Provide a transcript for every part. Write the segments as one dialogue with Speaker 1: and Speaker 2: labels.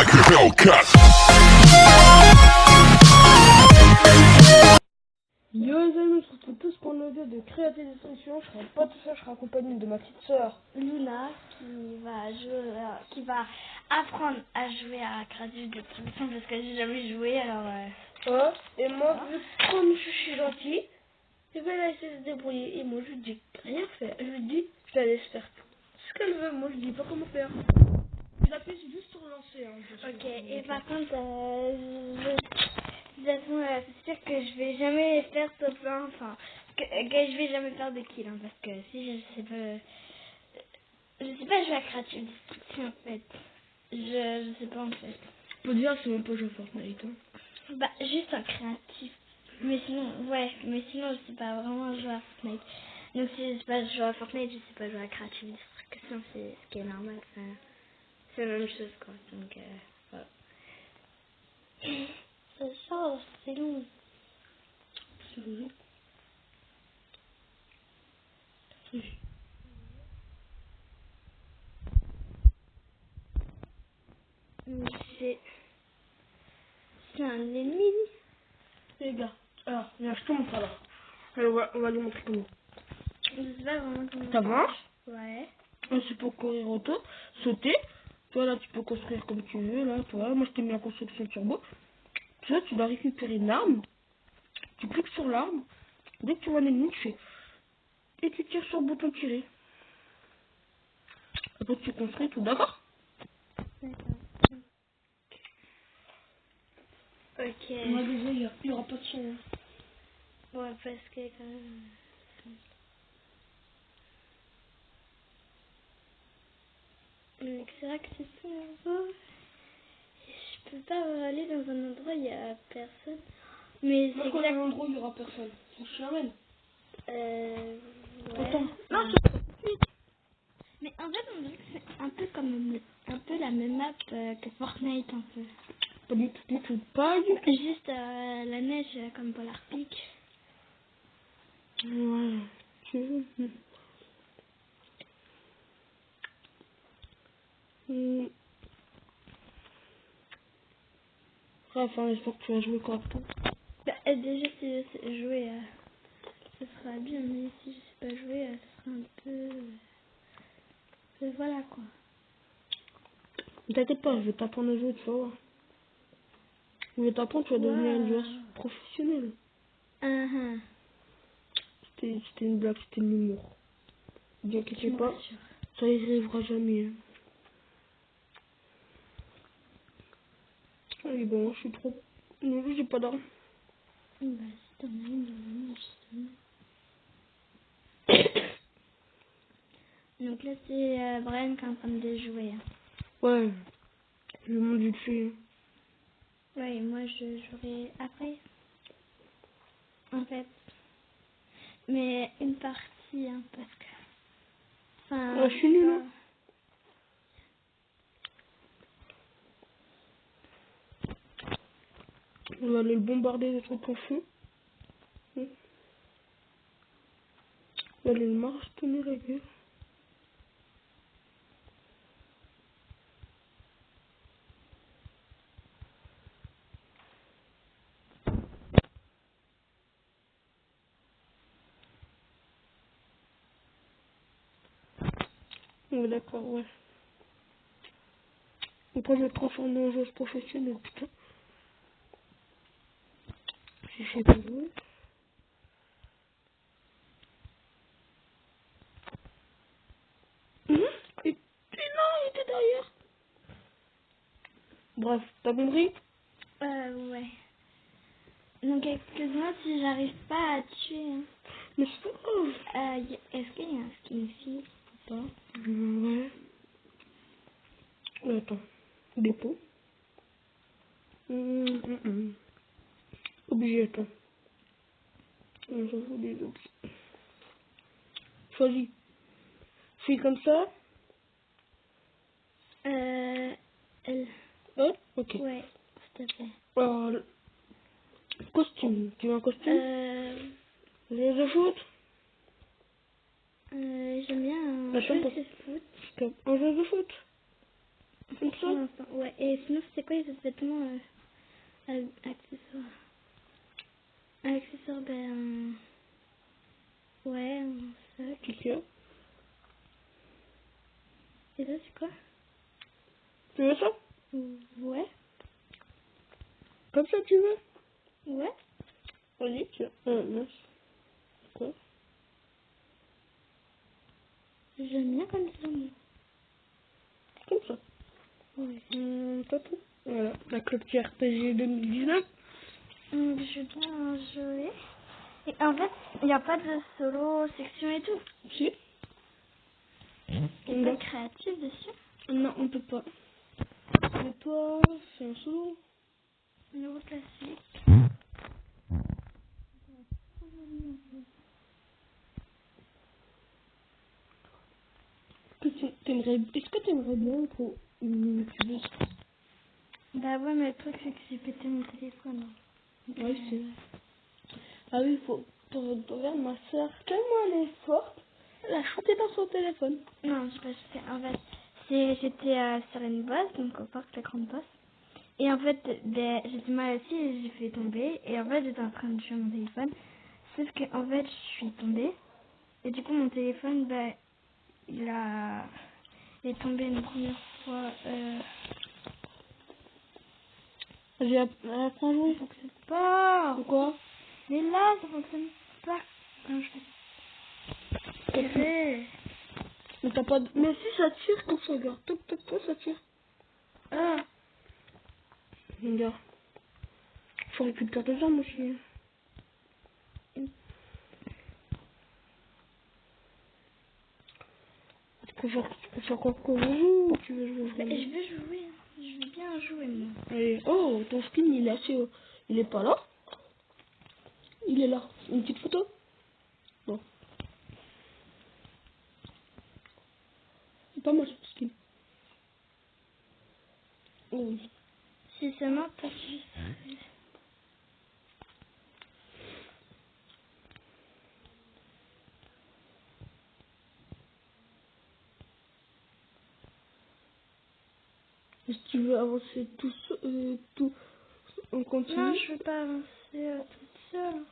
Speaker 1: like a Hellcat.
Speaker 2: Yo les amis, on se retrouve tous pour le jeu de Créative Destruction. Je serai pas tout seul, je serai accompagné de ma petite sœur
Speaker 3: Luna qui va apprendre à jouer à Créative Destruction parce que j'ai jamais joué alors
Speaker 2: hein. Et moi, vu que comme je suis gentil, je vais la laisser se débrouiller. Et moi je lui dis rien faire. Je lui dis, je la laisse faire tout ce qu'elle veut. Moi je dis pas comment faire. Je l'appuie juste sur lancer.
Speaker 3: ok. Et par contre de toute façon, c'est sûr que je vais jamais faire top 1, enfin que je vais jamais faire de kill parce que si je sais pas jouer à Créative Destruction en fait. Je sais pas en fait.
Speaker 2: Je peux dire que c'est même pas jouer à Fortnite. Hein.
Speaker 3: Bah juste en créatif. Mais sinon je sais pas vraiment jouer à Fortnite. Donc si je sais pas jouer à Fortnite, je sais pas jouer à Créative Destruction, c'est ce qui est normal. Enfin, c'est la même chose quoi. Donc voilà. Ça charge, c'est long.
Speaker 2: C'est vrai.
Speaker 3: C'est un ennemi.
Speaker 2: Les gars, alors, viens, je te montre alors. Alors, on va lui montrer comment.
Speaker 3: Je sais pas vraiment comment.
Speaker 2: Ça marche.
Speaker 3: Ouais.
Speaker 2: C'est pour courir auto, sauter. Toi là, tu peux construire comme tu veux. Là, toi, moi je t'ai mis la construction turbo. Tu vois, tu dois récupérer une arme. Tu cliques sur l'arme. Dès que tu vois un ennemi, tu fais. Et tu tires sur le bouton tirer. Après, tu construis tout, d'accord?
Speaker 3: D'accord. Ok.
Speaker 2: Moi, désolé, il n'y aura pas de son. Hein.
Speaker 3: Ouais, parce que quand même. Donc c'est vrai que c'est ça beau. Je peux pas aller dans un endroit où il y a personne. Mais
Speaker 2: Moi,
Speaker 3: c'est
Speaker 2: quand il y a un
Speaker 3: exact.
Speaker 2: endroit où il n'y aura personne, faut que je l'amène.
Speaker 3: Ouais.
Speaker 2: Attends. Non,
Speaker 3: Mais en fait, on dirait que c'est un peu comme un peu la même map que Fortnite un peu.
Speaker 2: pas du tout, pas du tout.
Speaker 3: Juste la neige comme Polar Peak.
Speaker 2: Ouais. Tu veux. Bref, hein, j'espère que tu vas jouer correctement.
Speaker 3: Bah, déjà, si je sais jouer, ce sera bien. Mais si je sais pas jouer, ce sera un peu voilà quoi.
Speaker 2: Ne t'inquiète pas, je vais t'apprendre à jouer, tu vas voir. Je vais t'apprendre, tu vas devenir une joueuse professionnelle. C'était une blague, c'était de l'humour. Ne t'inquiète pas, ça y arrivera jamais. Hein. Allez, bon, je suis trop... Non, j'ai pas d'armes.
Speaker 3: Bah, si t'en as une, vraiment, justement. Donc là, c'est Brian qui est en train de jouer.
Speaker 2: Ouais, je monte vite fait. Hein.
Speaker 3: Ouais, et moi, je jouerai après. En fait. Mais une partie, hein, parce que... Enfin,
Speaker 2: Ah, je suis nul, hein. On va aller le bombarder des trucs en feu. On va aller le marchetonner la gueule. Ouais, d'accord, ouais. Après, je vais te transformer en joueuse professionnelle, putain. Si je sais pas jouer. Et non, il était derrière. Bref, t'as compris?
Speaker 3: ouais. Donc, excuse-moi si j'arrive pas à tuer. Hein.
Speaker 2: Mais c'est pas grave.
Speaker 3: Est-ce qu'il y a un skin fille ou pas?
Speaker 2: Ouais. Attends. Dépôt. Objet, attends. J'en fous des objets. Choisis. Fais comme ça.
Speaker 3: Elle.
Speaker 2: Ouais, ok.
Speaker 3: Ouais, s'il te plaît.
Speaker 2: Alors, costume. Tu veux un costume? Joueur de foot?
Speaker 3: J'aime bien un
Speaker 2: La
Speaker 3: jeu
Speaker 2: chambre.
Speaker 3: de foot.
Speaker 2: Un joueur de foot? Comme ça?
Speaker 3: Ouais, et sinon, c'est quoi les autres vêtements accessoires? Accessoires, ben... ouais, un sac.
Speaker 2: Ok.
Speaker 3: Et là, c'est quoi?
Speaker 2: Tu veux ça?
Speaker 3: Ouais.
Speaker 2: Comme ça, tu veux?
Speaker 3: Ouais.
Speaker 2: Vas-y, tiens. Mince. Quoi?
Speaker 3: J'aime bien comme ça, moi.
Speaker 2: Comme ça.
Speaker 3: Ouais.
Speaker 2: T'as tout. Voilà, avec le petit RPG 2019.
Speaker 3: Je veux bien jouer. Et en fait, il n'y a pas de solo section et tout.
Speaker 2: Si.
Speaker 3: Il n'y a pas de créatif dessus.
Speaker 2: Non, on peut pas. Et toi, c'est un solo.
Speaker 3: Nouveau classique.
Speaker 2: Est-ce que t'aimerais bien pour une youtubeuse?
Speaker 3: Bah ouais, mais le truc, c'est que j'ai pété mon téléphone.
Speaker 2: Oui, c'est vrai. Ah oui, faut. Regarde, ma soeur, tellement elle est forte, elle a chanté dans son téléphone.
Speaker 3: Non, je sais pas, je sais. En fait, j'étais sur une bosse, donc au parc la grande bosse. Et en fait, ben, j'étais mal assise et j'ai fait tomber. Et en fait, j'étais en train de jouer mon téléphone. Sauf que, en fait, je suis tombée. Et du coup, mon téléphone, ben, il est tombé une première fois.
Speaker 2: J'ai appris à jouer.
Speaker 3: Ça fonctionne pas.
Speaker 2: Pourquoi?
Speaker 3: Mais là, ça fonctionne pas. Quand je fais tirer.
Speaker 2: Mais t'as pas de... Mais si ça tire quand ça regarde. Toc toc toc, ça tire.
Speaker 3: Ah.
Speaker 2: Regarde. Faut récupérer des armes aussi. Tu préfères quoi que je joue ou tu veux jouer
Speaker 3: Ben,
Speaker 2: vraiment?
Speaker 3: je veux jouer. Je veux bien jouer, moi.
Speaker 2: Allez. Oh, ton skin il est assez haut. Il est pas là? Il est là. Une petite photo? Non. C'est pas moi ce skin. Oh oui.
Speaker 3: Si seulement toi tu serais...
Speaker 2: Et si tu veux avancer tout en continu.
Speaker 3: Non, je veux pas avancer toute seule.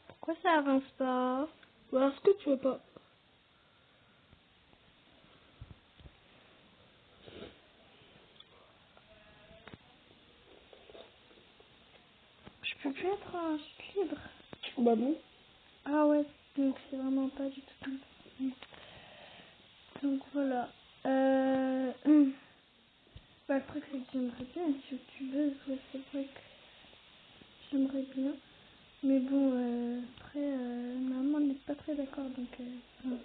Speaker 3: Pourquoi ça avance pas?
Speaker 2: Voilà ce que tu veux pas.
Speaker 3: Je peux plus être en chute libre.
Speaker 2: Bah non.
Speaker 3: Ah ouais, donc c'est vraiment pas du tout comme ça. Donc voilà. Bah, le truc c'est que j'aimerais bien être youtubeuse, ouais, c'est vrai que j'aimerais bien. Mais bon, après, maman n'est pas très d'accord, donc... enfin,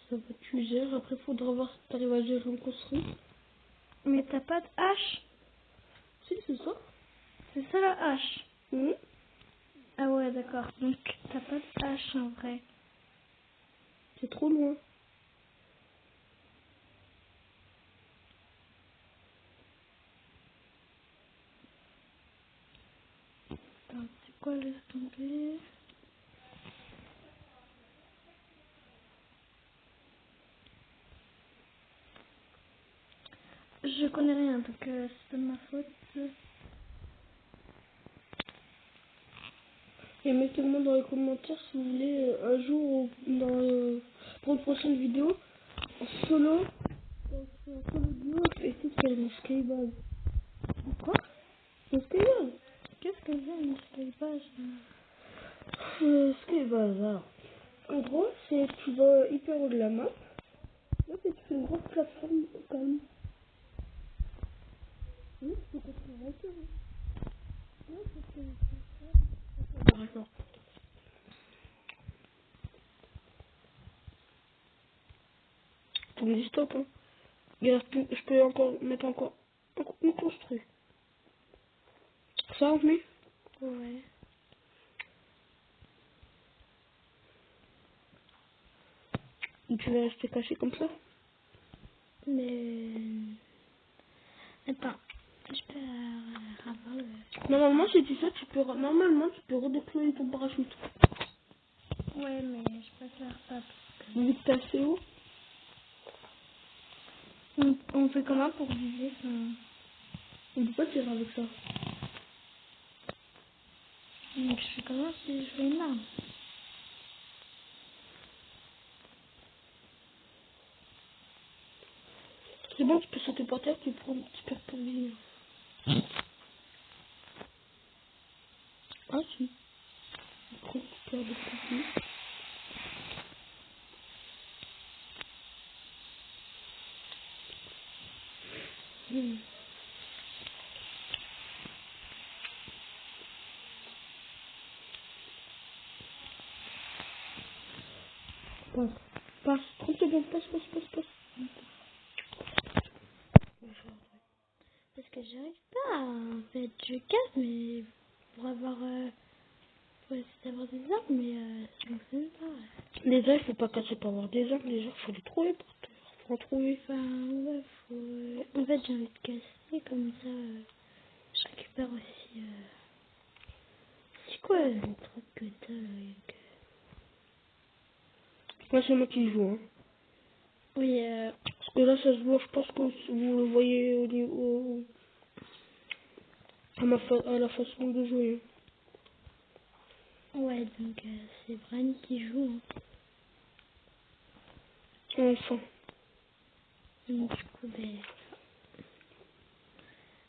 Speaker 2: Ça va, tu gères. Après, faudra voir si t'arrives à gérer en construit.
Speaker 3: mais t'as pas de hache?
Speaker 2: Si, c'est ça.
Speaker 3: C'est ça la hache?
Speaker 2: Mhm.
Speaker 3: Ah ouais, d'accord. Donc t'as pas de hache en vrai.
Speaker 2: C'est trop loin.
Speaker 3: Attends, c'est quoi, laisse tomber. Je connais rien, donc c'est de ma faute.
Speaker 2: Et mettez-moi dans les commentaires si vous voulez un jour pour une prochaine vidéo en solo. En solo duo, je vais essayer de faire une skybase.
Speaker 3: Quoi?
Speaker 2: Une skybase.
Speaker 3: Qu'est-ce que c'est une skybase?
Speaker 2: Skybase, alors. En gros, c'est tu vas hyper haut de la map. Là, tu fais une grosse plateforme comme. Oui, tu peux construire avec eux. Ouais, d'accord. Tu me dis stop, hein. Regarde, je peux encore mettre encore une construit. Ça, mais
Speaker 3: Ouais.
Speaker 2: tu vas rester caché comme ça.
Speaker 3: Mais... Attends. je peux avoir le...
Speaker 2: Normalement, si tu sautes, normalement, tu peux redéployer ton parachute.
Speaker 3: Ouais, mais je préfère pas.
Speaker 2: Vu que t'es assez haut.
Speaker 3: On fait comment pour viser ça?
Speaker 2: On peut pas tirer avec ça.
Speaker 3: Donc je fais comment si je fais une arme?
Speaker 2: C'est bon, tu peux sauter par terre, tu peux revenir. Ah si. Trop de profil. Passe. 30 secondes, passe.
Speaker 3: Parce que j'arrive pas, en fait. Je casse, mais pour avoir... pour essayer d'avoir des armes, mais ça fonctionne pas.
Speaker 2: Les ailes, faut pas casser pour avoir des armes. Les ailes, faut les trouver par terre. Faut en trouver.
Speaker 3: Enfin, ouais, faut... En fait, j'ai envie de casser, comme ça, je récupère aussi... C'est quoi le truc que t'as, là, avec...
Speaker 2: Là, c'est moi qui joue. Hein.
Speaker 3: Oui,
Speaker 2: Parce que là, ça se voit. Je pense que vous le voyez au niveau... à la façon de jouer.
Speaker 3: ouais, donc c'est Bran qui joue.
Speaker 2: Enfin.
Speaker 3: Donc, du coup,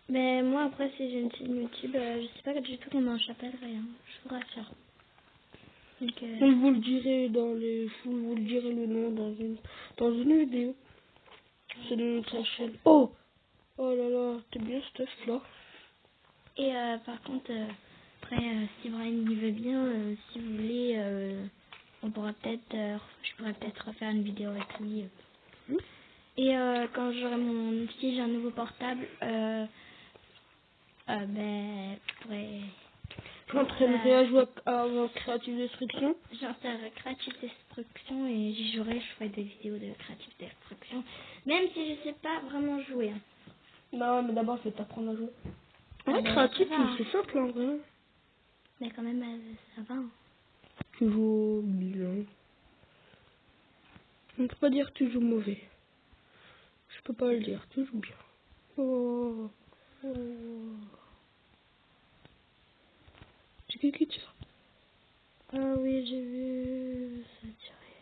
Speaker 3: ben moi, après, si j'ai une chaîne YouTube, je sais pas du tout comment je s'appellerait. Hein. Je ferai ça. Donc,
Speaker 2: Je vous le dirai je vous le dirai le nom dans une vidéo. C'est de notre chaîne. Oh là là, t'es bien Steph là.
Speaker 3: et par contre, après, si Brian y veut bien, si vous voulez, on pourra peut-être, je pourrais peut-être refaire une vidéo avec lui. Et quand j'aurai si j'ai un nouveau portable, ben, je pourrais...
Speaker 2: J'entraînerai à jouer à Creative Destruction.
Speaker 3: J'installerai Creative Destruction et j'y jouerai, je ferai des vidéos de Creative Destruction. Même si je sais pas vraiment jouer. Hein.
Speaker 2: Non, mais d'abord, je vais t'apprendre à jouer. Ouais,
Speaker 3: Ben,
Speaker 2: Creative,
Speaker 3: ça va, hein.
Speaker 2: c'est simple en vrai.
Speaker 3: Mais quand même, ça va. Hein.
Speaker 2: Tu joues bien. On peut pas dire que tu joues mauvais. Je peux pas le dire, tu joues bien. Oh. C'est qui tire?
Speaker 3: Ah oui, j'ai vu ça tirer.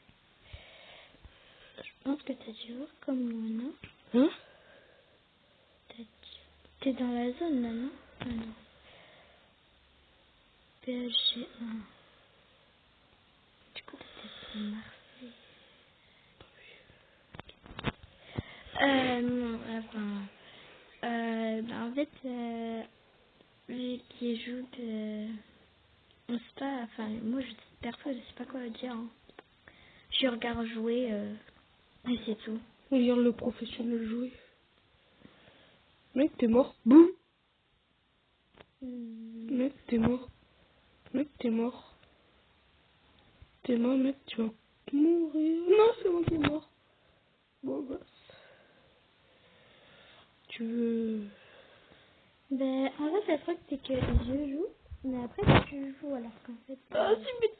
Speaker 3: Je pense que t'as dû voir comme moi, non?
Speaker 2: Hein?
Speaker 3: T'es dans la zone là, non? Ah non. PSG 1. Du coup, t'étais pour Marseille. Non, enfin... en fait, vu qu'il joue de... On sait pas, enfin, moi, perso, je sais pas quoi dire. Hein. Je regarde jouer, et c'est tout.
Speaker 2: Regarde le professionnel jouer. Mec, t'es mort. Boum! Mec, t'es mort. Mec, t'es mort. T'es mort, mec, tu vas mourir. Non, c'est moi qui est mort. Bon, bah. Tu veux...
Speaker 3: Ben, en fait, le truc, c'est que je joue, mais après, tu joues, alors qu'en fait...
Speaker 2: Ah, si, mais...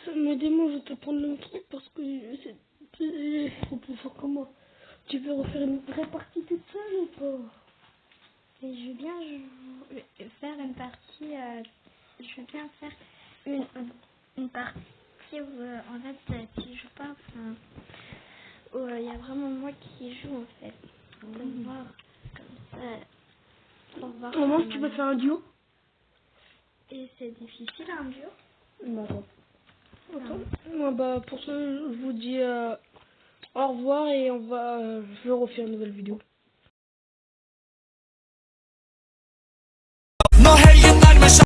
Speaker 2: ça me démange de te prendre le truc parce que c'est trop plus fort que moi. Tu veux refaire une vraie partie toute seule ou pas?
Speaker 3: Et je veux bien faire une partie... je veux bien faire une partie où, en fait, tu joues pas, enfin... Où il y a vraiment moi qui joue, en fait. Pour voir, comme ça... Pour voir
Speaker 2: Comment tu veux faire un duo?
Speaker 3: Et c'est difficile, un duo?
Speaker 2: D'accord. Moi, bah, pour ça, je vous dis au revoir et je vais refaire une nouvelle vidéo.